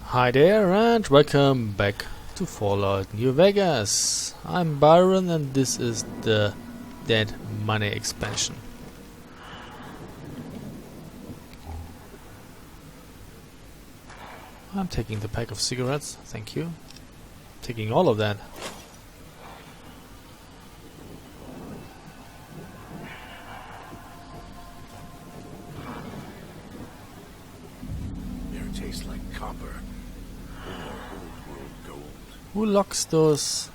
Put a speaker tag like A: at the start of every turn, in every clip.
A: Hi there and welcome back to Fallout New Vegas. I'm Byron and this is the Dead Money expansion. I'm taking the pack of cigarettes, thank you. Taking all of that.
B: Beer tastes like copper or old world gold.
A: Who locks those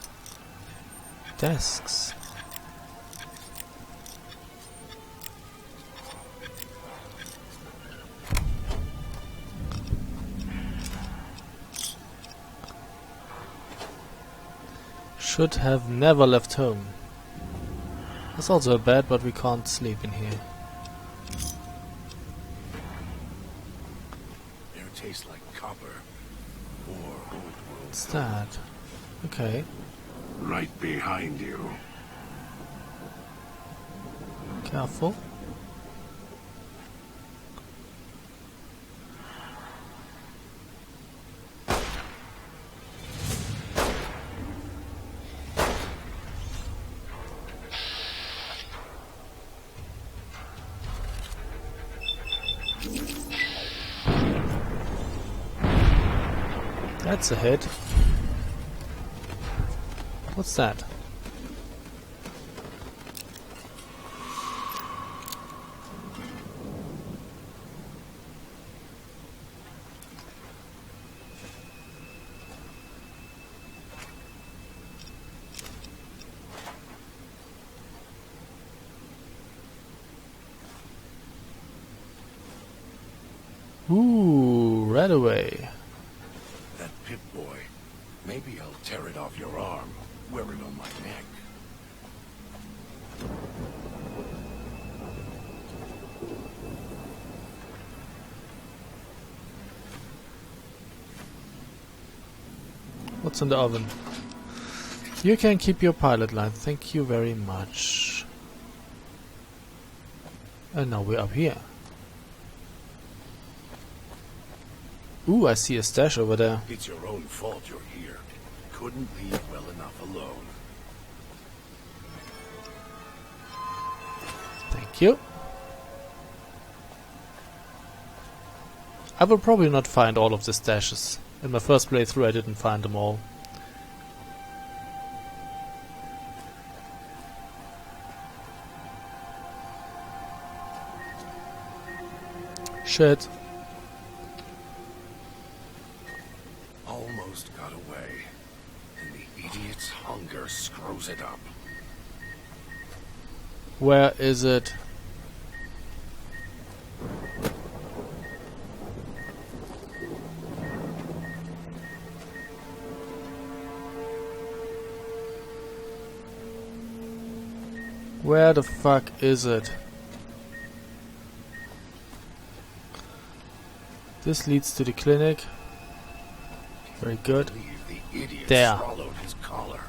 A: desks? Should have never left home. That's also a bed, but we can't sleep in here.
B: Beer tastes like copper or old world
A: What's
B: gold.
A: that? Okay.
B: Right behind you.
A: Careful. That's a hit. What's that? Ooh, right away.
B: That Pip-Boy. Maybe I'll tear it off your arm. Wear it on my neck.
A: What's in the oven? You can keep your pilot line, thank you very much. And now we're up here. Ooh, I see a stash over there.
B: It's your own fault you're here. Couldn't leave well enough alone.
A: Thank you. I will probably not find all of the stashes. In my first playthrough I didn't find them all. Shit.
B: Almost got away. And the idiot's hunger screws it up.
A: Where is it? Where the fuck is it? This leads to the clinic. Very good.
B: Believe the idiot
A: There.
B: swallowed his collar.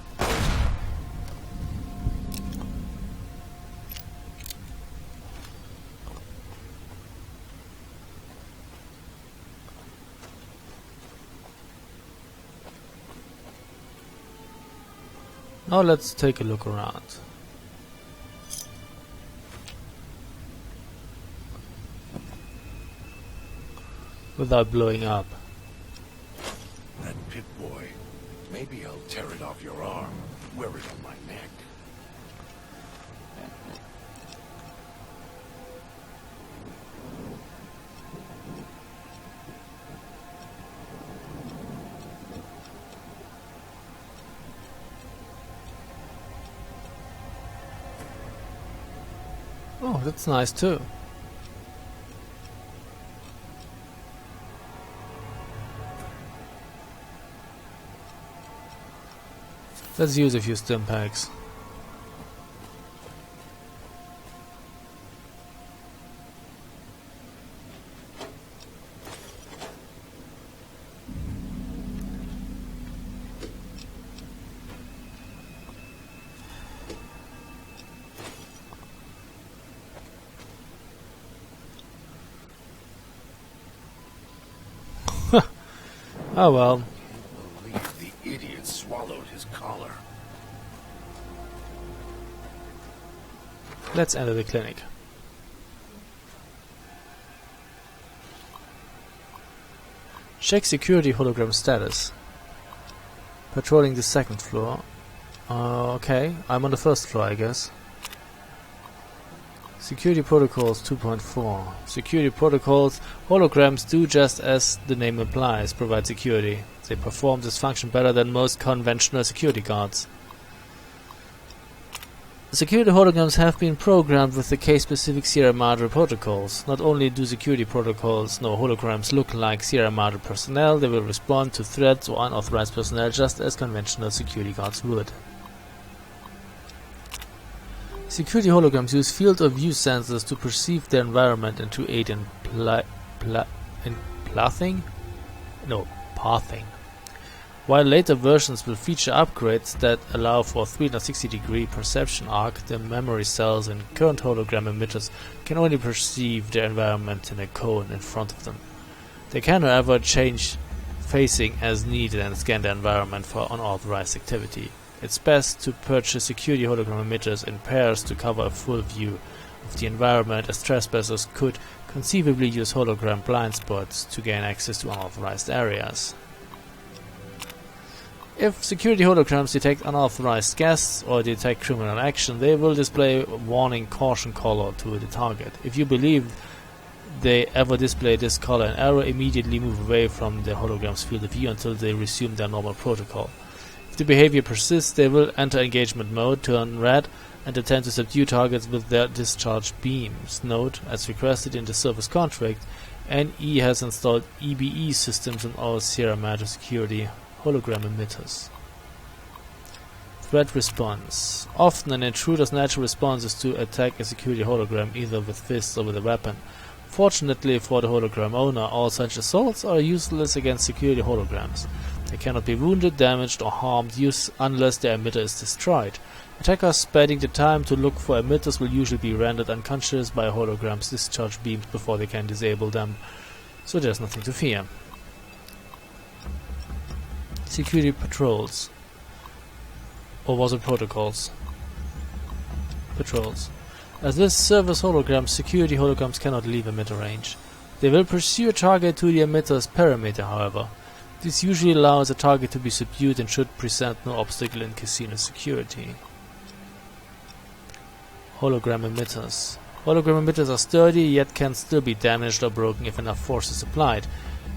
A: Now let's take a look around. Without blowing up.
B: That Pip-Boy. Maybe I'll tear it off your arm. Wear it on my neck.
A: Oh, that's nice too. Let's use a few stim packs. Oh well.
B: I can't believe the idiot swallowed his collar.
A: Let's enter the clinic. Check security hologram status. Patrolling the second floor. Okay, I'm on the first floor, I guess. Security protocols 2.4. Security protocols. Holograms do just as the name implies, provide security. They perform this function better than most conventional security guards. Security holograms have been programmed with the case-specific Sierra Madre protocols. Not only do security protocols know holograms look like Sierra Madre personnel, they will respond to threats or unauthorized personnel just as conventional security guards would. Security holograms use field of view sensors to perceive their environment and to aid in pathing. While later versions will feature upgrades that allow for 360-degree perception arc, the memory cells in current hologram emitters can only perceive their environment in a cone in front of them. They can, however, change facing as needed and scan their environment for unauthorized activity. It's best to purchase security hologram emitters in pairs to cover a full view of the environment, as trespassers could conceivably use hologram blind spots to gain access to unauthorized areas. If security holograms detect unauthorized guests or detect criminal action, they will display a warning caution color to the target. If you believe they ever display this color in error, immediately move away from the hologram's field of view until they resume their normal protocol. If the behavior persists, they will enter engagement mode, turn red, and attempt to subdue targets with their discharged beams. Note, as requested in the service contract, NE has installed EBE systems on all Sierra Madre security hologram emitters. Threat response. Often an intruder's natural response is to attack a security hologram either with fists or with a weapon. Fortunately for the hologram owner, all such assaults are useless against security holograms. They cannot be wounded, damaged or harmed unless their emitter is destroyed. Attackers spending the time to look for emitters will usually be rendered unconscious by a hologram's discharge beams before they can disable them, so there's nothing to fear. Security patrols. Or was it protocols? Patrols. As this service hologram, security holograms cannot leave emitter range. They will pursue a target to the emitter's perimeter, however. This usually allows a target to be subdued and should present no obstacle in casino security. Hologram emitters. Hologram emitters are sturdy, yet can still be damaged or broken if enough force is applied.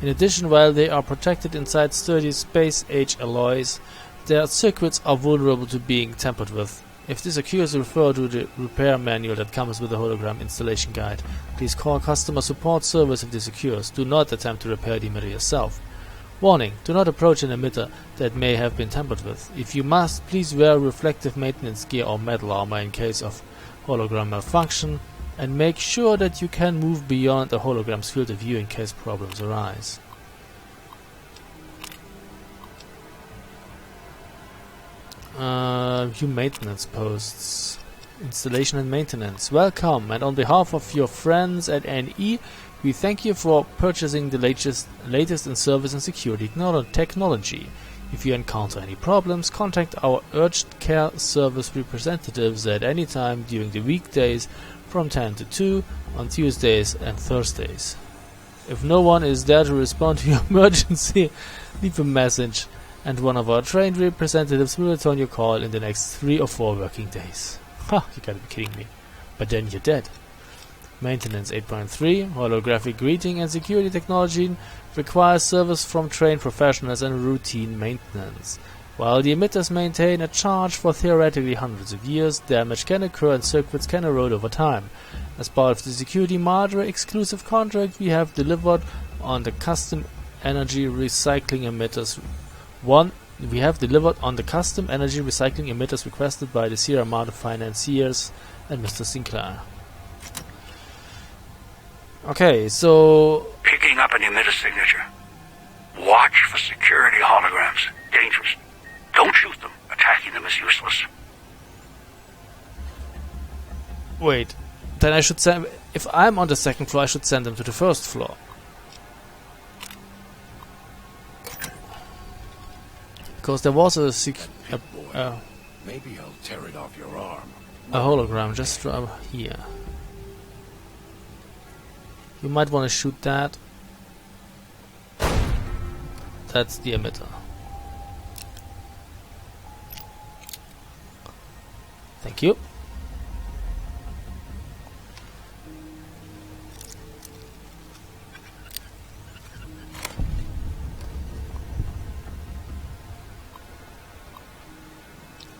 A: In addition, while they are protected inside sturdy space-age alloys, their circuits are vulnerable to being tampered with. If this occurs, refer to the repair manual that comes with the hologram installation guide. Please call customer support service if this occurs. Do not attempt to repair the emitter yourself. Warning: do not approach an emitter that may have been tampered with. If you must, please wear reflective maintenance gear or metal armor in case of hologram malfunction, and make sure that you can move beyond the hologram's field of view in case problems arise. View maintenance posts. Installation and maintenance. Welcome, and on behalf of your friends at NE, we thank you for purchasing the latest in service and security technology. If you encounter any problems, contact our urgent care service representatives at any time during the weekdays from 10 to 2 on Tuesdays and Thursdays. If no one is there to respond to your emergency, leave a message and one of our trained representatives will return your call in the next 3 or 4 working days. Ha, you gotta be kidding me. But then you're dead. Maintenance 8.3, holographic greeting and security technology requires service from trained professionals and routine maintenance. While the emitters maintain a charge for theoretically hundreds of years, damage can occur and circuits can erode over time. As part of the Security Madre exclusive contract, we have delivered on the custom energy recycling emitters requested by the Sierra Madre financiers and Mr. Sinclair. Okay, so
C: picking up an emitter signature. Watch for security holograms. Dangerous. Don't shoot them. Attacking them is useless.
A: wait, then I should send... If I'm on the second floor, I should send them to the first floor. because there was a
B: Pip-Boy. Maybe I'll tear it off your arm.
A: a hologram just here. You might want to shoot that. That's the emitter. Thank you.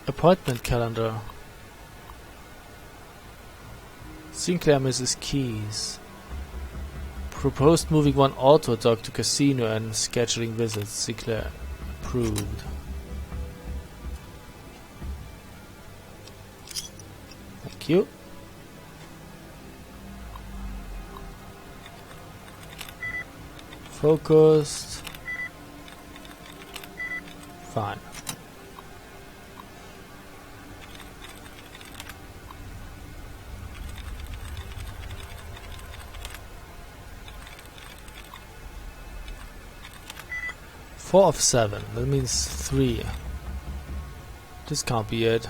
A: Appointment calendar. Sinclair, Mrs. Keys. Proposed moving one auto dog to casino and scheduling visits. Sinclair approved. Thank you. Focused. Fine. Four of 7. That means 3. This can't be it.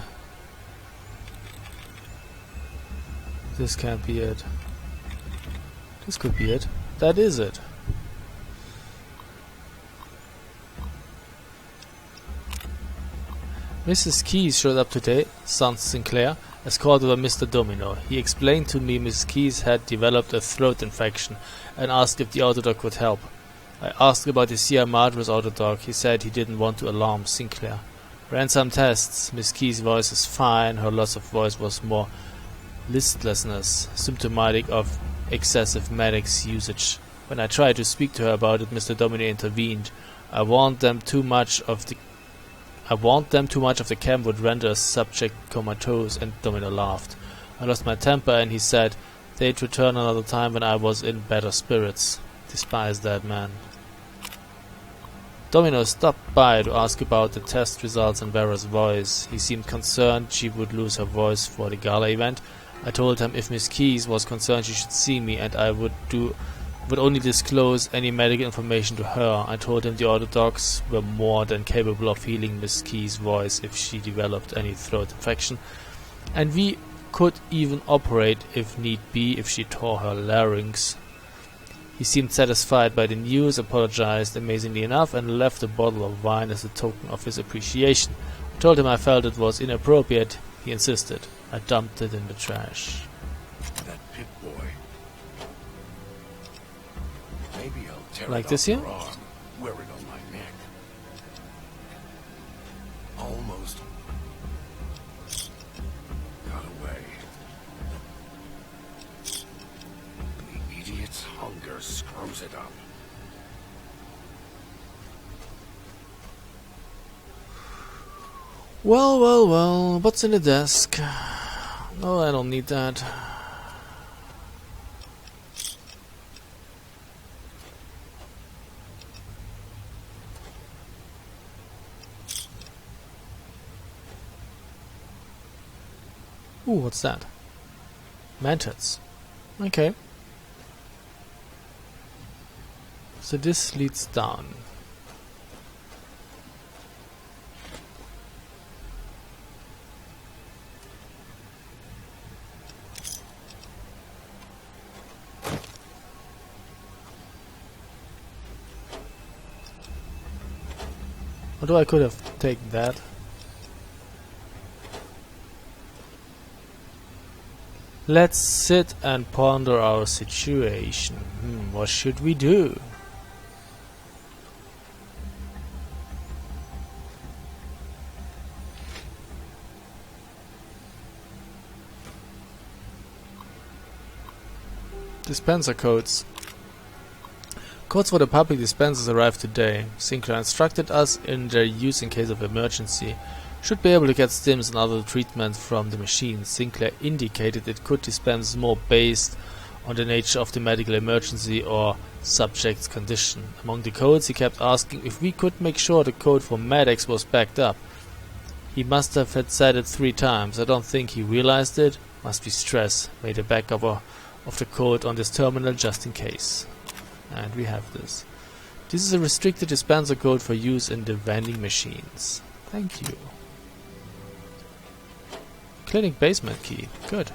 A: This can't be it. This could be it. That is it. Mrs. Keys showed up today, son Sinclair, escorted by Mr. Domino. He explained to me Mrs. Keys had developed a throat infection and asked if the autodoc would help. I asked about the Sierra Madras autodoc. He said he didn't want to alarm Sinclair. Ran some tests. Miss Key's voice is fine. Her loss of voice was more listlessness, symptomatic of excessive Maddox usage. When I tried to speak to her about it, Mr. Domino intervened. I warned them too much of the chem would render a subject comatose, and Domino laughed. I lost my temper, and he said they'd return another time when I was in better spirits. Despise that man. Domino stopped by to ask about the test results and Vera's voice. He seemed concerned she would lose her voice for the gala event. I told him if Miss Keys was concerned she should see me, and I would only disclose any medical information to her. I told him the autodocs were more than capable of healing Miss Keys' voice if she developed any throat infection, and we could even operate if need be if she tore her larynx. He seemed satisfied by the news, apologized amazingly enough, and left a bottle of wine as a token of his appreciation. I told him I felt it was inappropriate. He insisted. I dumped it in the trash.
B: That Pip-Boy. Maybe I'll tear
A: Like
B: it
A: this
B: off
A: here?
B: your arm, wear it on my neck. Almost got away. The idiot's hunger screws it up.
A: Well, well, well. What's in the desk? No, I don't need that. Ooh, what's that? Mantids. Okay. So this leads down. Although I could have taken that. Let's sit and ponder our situation. What should we do? Dispenser codes. Codes for the public dispensers arrived today. Sinclair instructed us in their use in case of emergency. Should be able to get stims and other treatment from the machine. Sinclair indicated it could dispense more based on the nature of the medical emergency or subject's condition. Among the codes, he kept asking if we could make sure the code for Maddox was backed up. He must have had said it 3 times. I don't think he realized it. Must be stress. Made a backup of the code on this terminal just in case. And we have this. This is a restricted dispenser code for use in the vending machines. Thank you. Clinic basement key. Good.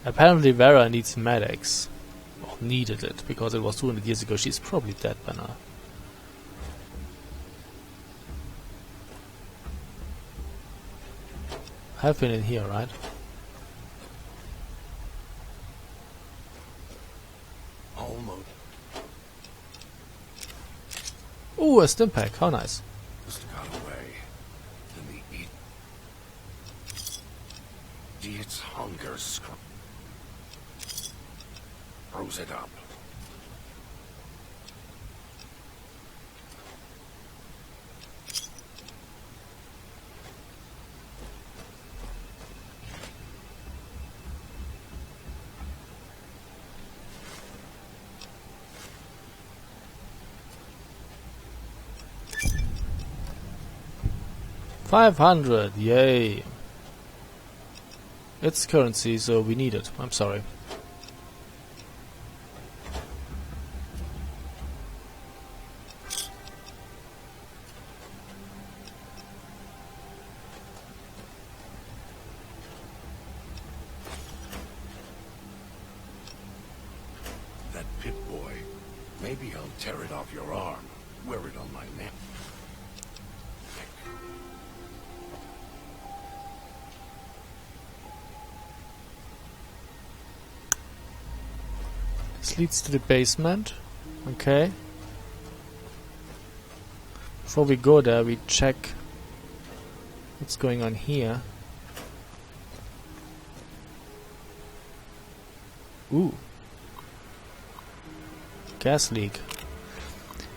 A: Apparently Vera needs medics. Or needed it, because it was 200 years ago. She's probably dead by now. I've been in here, right?
B: Almost.
A: Ooh, a stim pack. How nice.
B: Just got away. Then the idiot's hunger froze it up.
A: $500, yay! It's currency, so we need it. I'm sorry.
B: That Pip-Boy. Maybe I'll tear it off your arm. Wear it on my neck.
A: This leads to the basement. Okay. Before we go there, we check what's going on here. Ooh. Gas leak.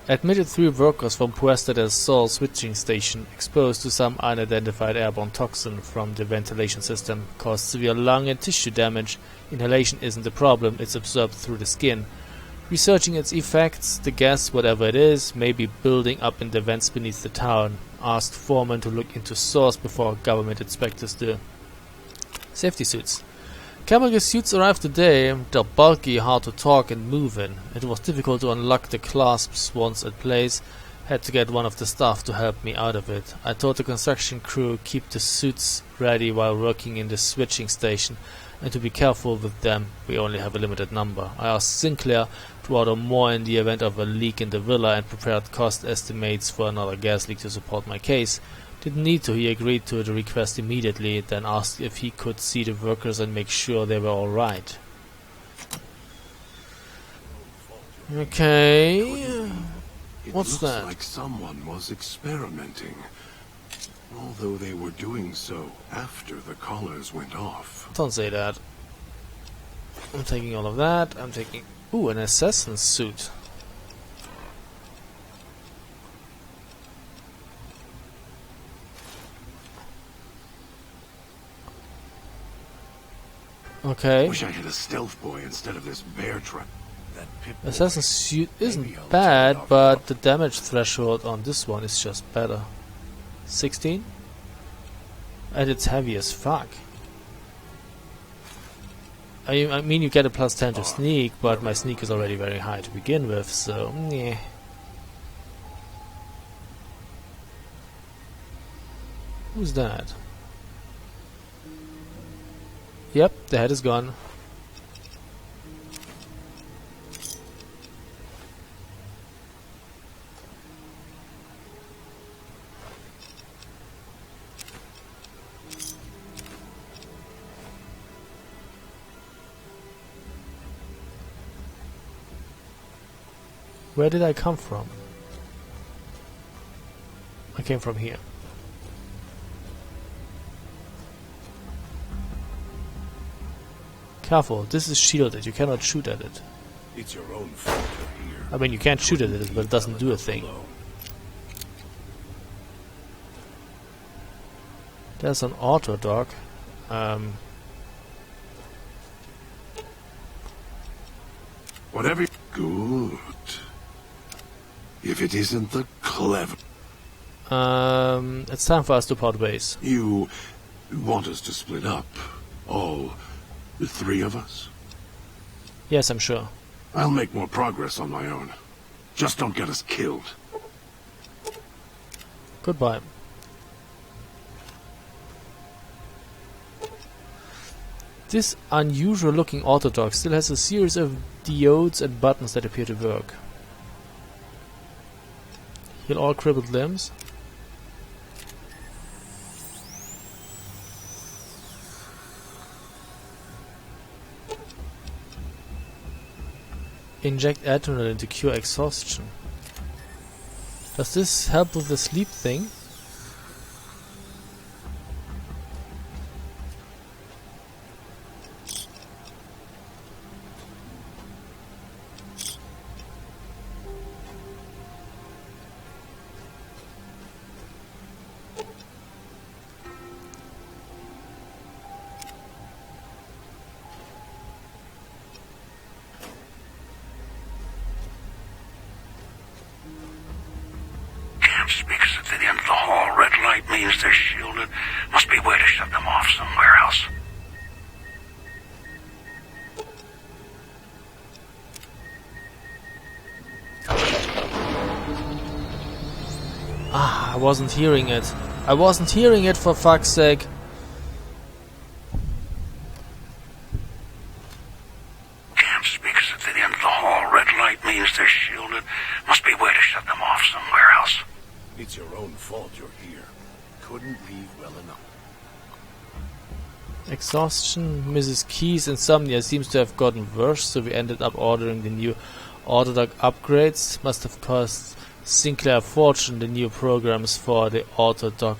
A: Admitted 3 workers from Puesta del Sol switching station exposed to some unidentified airborne toxin from the ventilation system. Caused severe lung and tissue damage. Inhalation isn't the problem, it's absorbed through the skin. Researching its effects, the gas, whatever it is, may be building up in the vents beneath the town. Asked foreman to look into source before government inspectors do. Safety suits. Chemical suits arrived today. They're bulky, hard to talk and move in. It was difficult to unlock the clasps once at place. Had to get one of the staff to help me out of it. I told the construction crew keep the suits ready while working in the switching station and to be careful with them. We only have a limited number. I asked Sinclair to order more in the event of a leak in the villa and prepared cost estimates for another gas leak to support my case. Didn't need to, he agreed to the request immediately, then asked if he could see the workers and make sure they were alright. Okay. What's
B: It
A: that?
B: looks like someone was experimenting. Although they were doing so after the collars went off.
A: Don't say that. I'm taking all of that. I'm taking... Ooh, an assassin's suit. Okay.
B: Wish I had a stealth boy instead of this bear trap. That Pip-Boy.
A: Assassin's suit isn't
B: Maybe I'll
A: bad,
B: tear it off
A: but the damage threshold on this one is just better. 16? And it's heavy as fuck. I mean, you get a plus 10 to sneak, but my sneak is already very high to begin with, so... yeah. Who's that? Yep, the head is gone. Where did I come from? I came from here. Careful, this is shielded, you cannot shoot at it.
B: It's your own fault you're here.
A: I mean, you can't shoot at it, but it doesn't do a thing. There's an auto dog.
B: Whatever. Good. If it isn't the clever.
A: It's time for us to part ways.
B: You want us to split up. All the three of us?
A: Yes, I'm sure.
B: I'll make more progress on my own. Just don't get us killed.
A: Goodbye. This unusual looking autodock still has a series of diodes and buttons that appear to work. Heal all crippled limbs. Inject adrenaline to cure exhaustion. Does this help with the sleep thing?
C: Speakers at the end of the hall. Red light means they're shielded. Must be a way to shut them off somewhere else.
A: Ah, I wasn't hearing it. I wasn't hearing it, for fuck's sake.
C: Camp speakers at the end of the hall. Red light means they're shielded. Must be a way to shut them off somewhere else.
B: It's your own fault you're here. Couldn't leave well enough.
A: Exhaustion, Mrs. Key's insomnia seems to have gotten worse, so we ended up ordering the new Autodoc upgrades. Must have cost Sinclair a fortune. The new programs for the Autodoc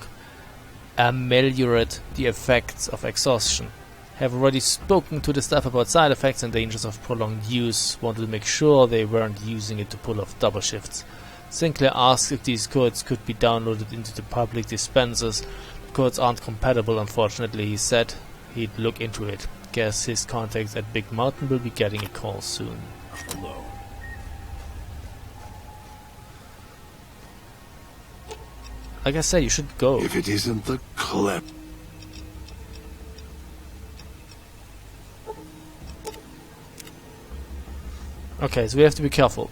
A: ameliorate the effects of exhaustion. Have already spoken to the staff about side effects and dangers of prolonged use. Wanted to make sure they weren't using it to pull off double shifts. Sinclair asked if these codes could be downloaded into the public dispensers. The codes aren't compatible, unfortunately. He said he'd look into it. Guess his contacts at Big Mountain will be getting a call soon.
B: Hello.
A: Like I said, you should go.
B: If it isn't the clip.
A: Okay, so we have to be careful.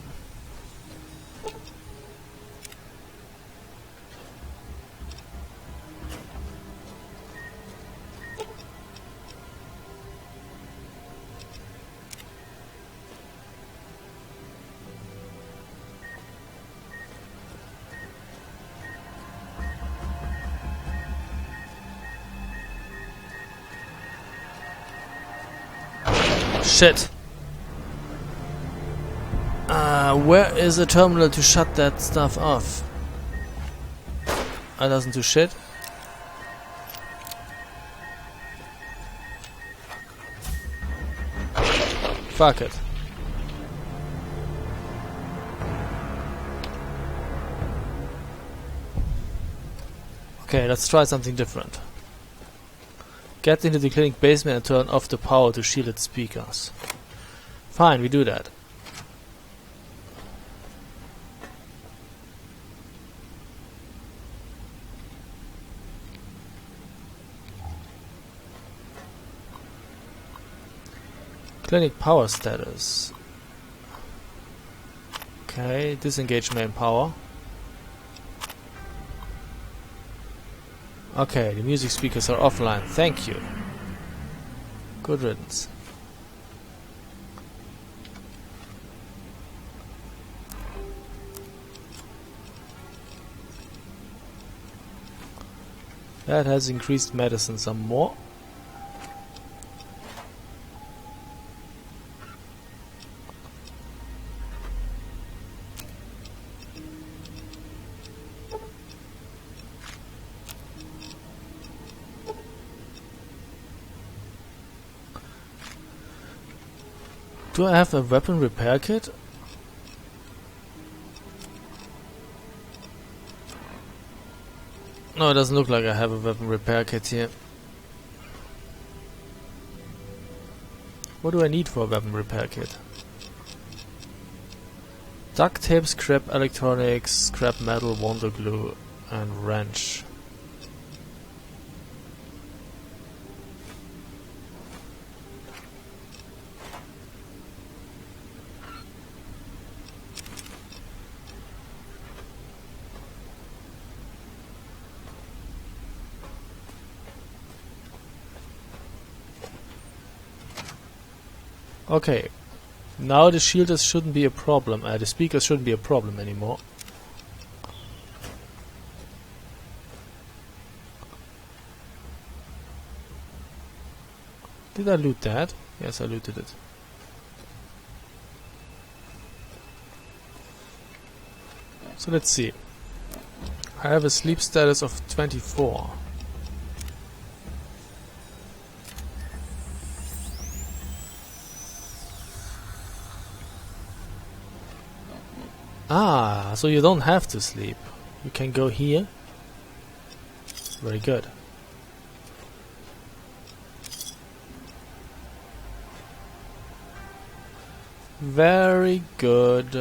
A: Shit. Where is a terminal to shut that stuff off? That doesn't do shit. Fuck it. Okay, let's try something different. Get into the clinic basement and turn off the power to shielded speakers. Fine, we do that. Clinic power status. Okay, disengage main power. Okay, the music speakers are offline. Thank you. Good riddance. That has increased medicine some more. Do I have a weapon repair kit? No, it doesn't look like I have a weapon repair kit here. What do I need for a weapon repair kit? Duct tape, scrap electronics, scrap metal, wonder glue, and wrench. Okay. Now the shielders shouldn't be a problem. The speakers shouldn't be a problem anymore. Did I loot that? Yes, I looted it. So let's see. I have a sleep status of 24. Ah, so you don't have to sleep. You can go here. Very good. Very good.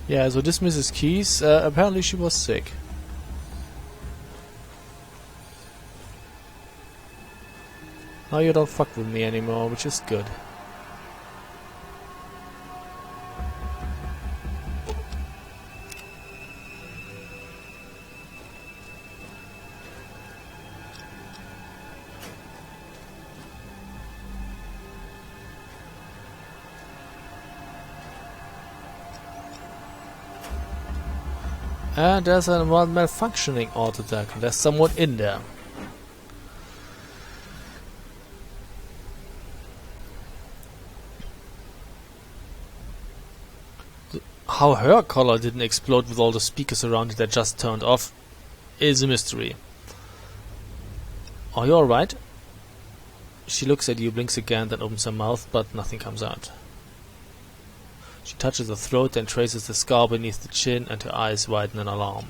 A: Yeah, so this Mrs. Keys, apparently she was sick. Now you don't fuck with me anymore, which is good. And there's a malfunctioning auto deck. There's someone in there. How her collar didn't explode with all the speakers around it that just turned off is a mystery. Are you alright? She looks at you, blinks again, then opens her mouth, but nothing comes out. She touches her throat, then traces the scar beneath the chin, and her eyes widen in alarm.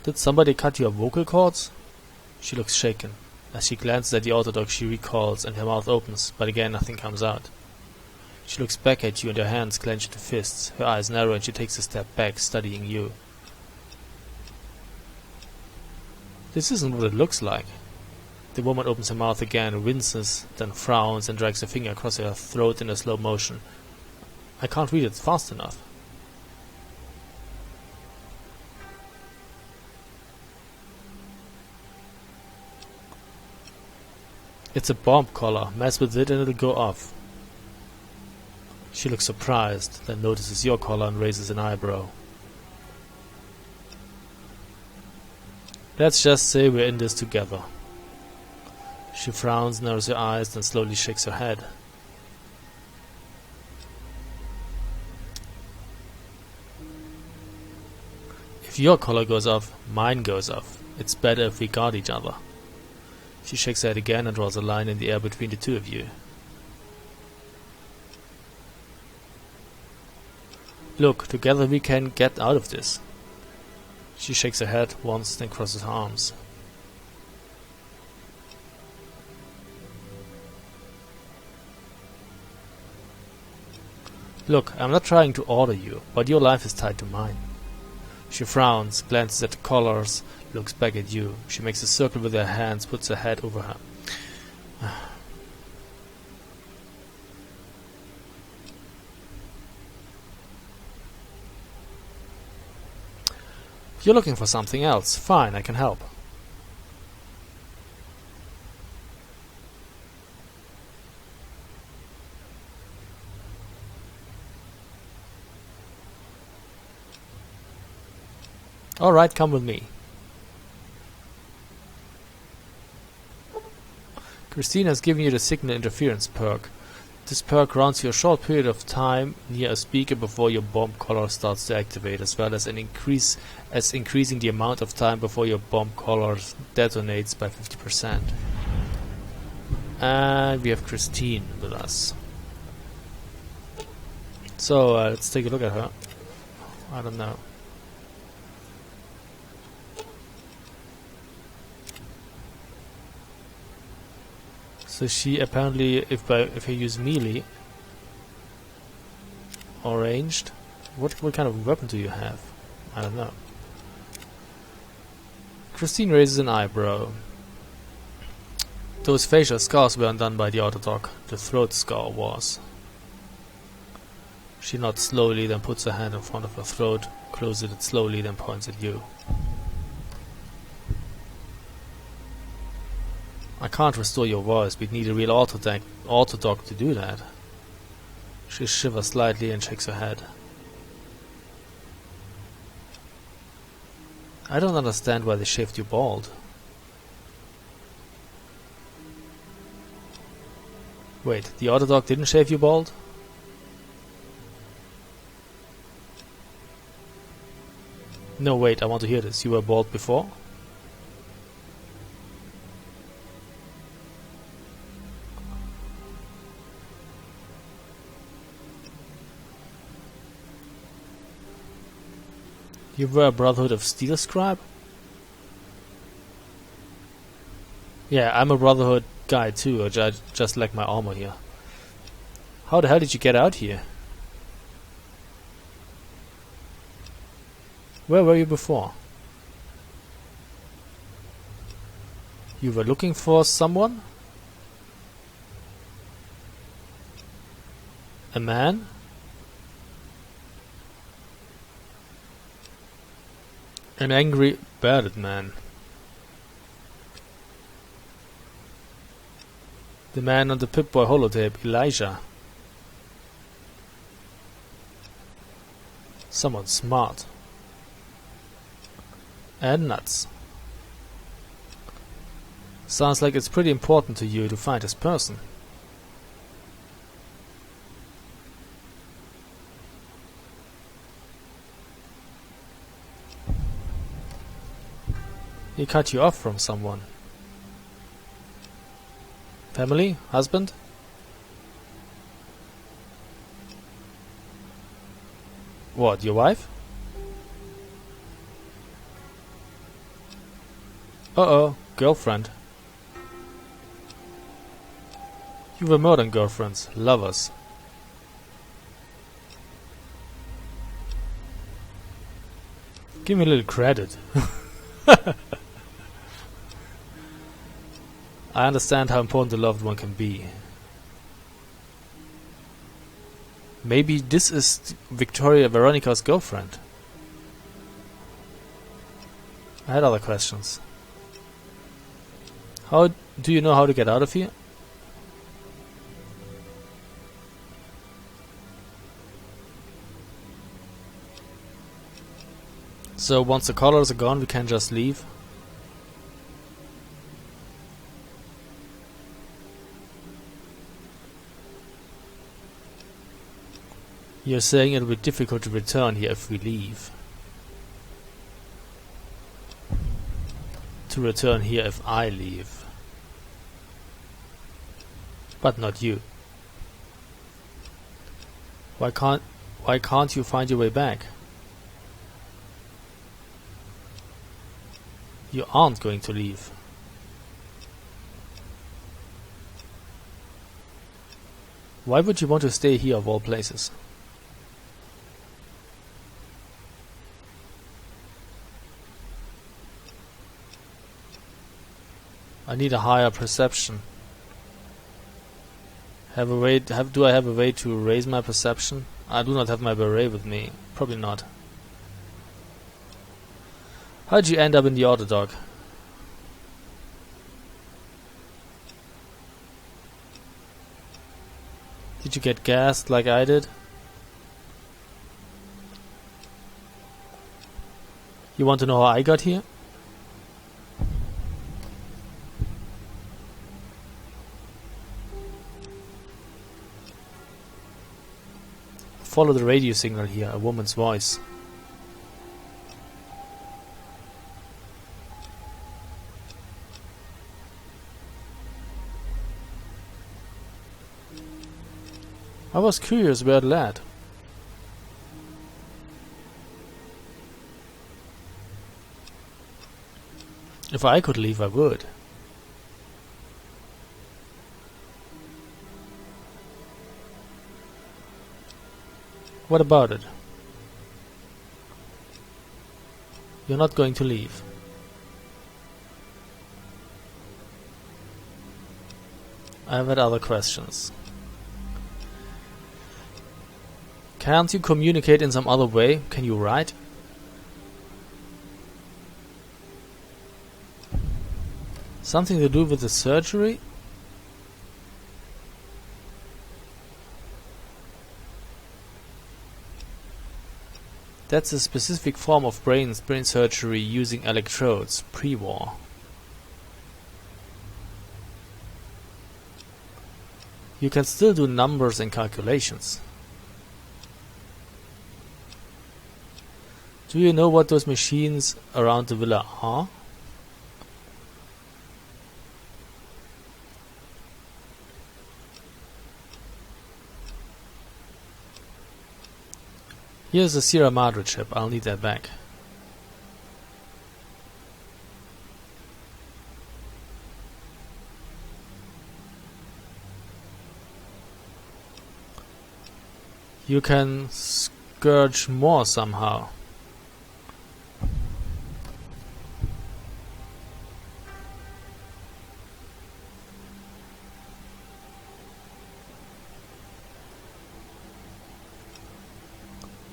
A: Did somebody cut your vocal cords? She looks shaken. As she glances at the autodoc, she recalls, and her mouth opens, but again nothing comes out. She looks back at you, and her hands clench into fists. Her eyes narrow, and she takes a step back, studying you. This isn't what it looks like. The woman opens her mouth again, winces, then frowns, and drags a finger across her throat in a slow motion. I can't read it fast enough. It's a bomb collar. Mess with it and it'll go off. She looks surprised, then notices your collar and raises an eyebrow. Let's just say we're in this together. She frowns, narrows her eyes, then slowly shakes her head. If your collar goes off, mine goes off. It's better if we guard each other. She shakes her head again and draws a line in the air between the two of you. Look, together we can get out of this. She shakes her head once, then crosses her arms. Look, I'm not trying to order you, but your life is tied to mine. She frowns, glances at the collars, looks back at you. She makes a circle with her hands, puts her head over her. If you're looking for something else, fine, I can help. Alright, come with me. Christine has given you the signal interference perk. This perk runs you a short period of time near a speaker before your bomb collar starts to activate, as well as increasing the amount of time before your bomb collar detonates by 50%. And we have Christine with us. So let's take a look at her. I don't know. So she apparently, if I use melee or ranged, what kind of weapon do you have? I don't know. Christine raises an eyebrow. Those facial scars weren't done by the Autodoc. The throat scar was. She nods slowly, then puts her hand in front of her throat, closes it slowly, then points at you. I can't restore your voice. We'd need a real Autodoc to do that. She shivers slightly and shakes her head. I don't understand why they shaved you bald. Wait, the Autodoc didn't shave you bald? No, wait, I want to hear this. You were bald before? You were a Brotherhood of Steel scribe? Yeah, I'm a Brotherhood guy too, I just like my armor here. How the hell did you get out here? Where were you before? You were looking for someone? A man? An angry, bearded man. The man on the Pip-Boy holotape, Elijah. Someone smart. And nuts. Sounds like it's pretty important to you to find this person. He cut you off from someone. Family? Husband? What, your wife? Uh-oh, girlfriend. You were more than girlfriends, lovers. Give me a little credit. I understand how important a loved one can be. Maybe this is Victoria Veronica's girlfriend. I had other questions. How do you know how to get out of here? So once the colors are gone, we can just leave? You're saying it'll be difficult to return here if we leave. To return here if I leave. But not you. Why can't you find your way back? You aren't going to leave. Why would you want to stay here of all places? I need a higher perception. Do I have a way to raise my perception? I do not have my beret with me. Probably not. How'd you end up in the Autodoc? Did you get gassed like I did? You want to know how I got here? Follow the radio signal here, a woman's voice. I was curious where it led. If I could leave, I would. What about it? You're not going to leave. I've had other questions. Can't you communicate in some other way? Can you write? Something to do with the surgery? That's a specific form of brain surgery using electrodes, pre-war. You can still do numbers and calculations. Do you know what those machines around the villa are? Here's a Sierra Madre chip. I'll need that back. You can scourge more somehow.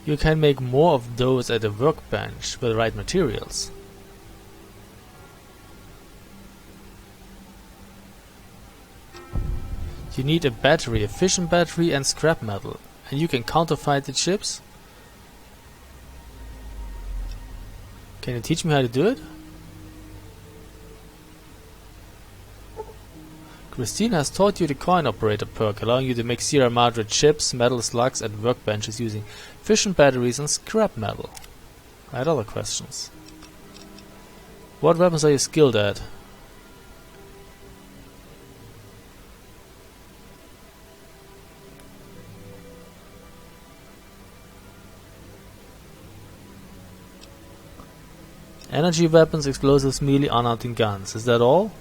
A: You can make more of those at a workbench with the right materials. You need a battery, a fission battery and scrap metal. And you can counterfeit the chips? Can you teach me how to do it? Christine has taught you the coin operator perk, allowing you to make Sierra Madre chips, metal slugs at workbenches using fission batteries and scrap metal. I had other questions. What weapons are you skilled at? Energy weapons, explosives, melee, unarmed and guns. Is that all?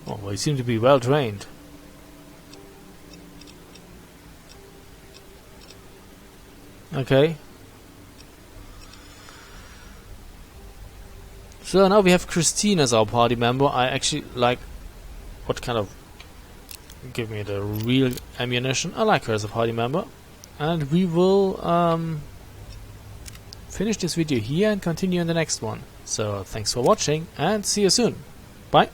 A: Oh, well, you seem to be well trained. Okay. So now we have Christine as our party member. I actually like what kind of... Give me the real ammunition. I like her as a party member. And we will finish this video here and continue in the next one. So thanks for watching and see you soon. Bye.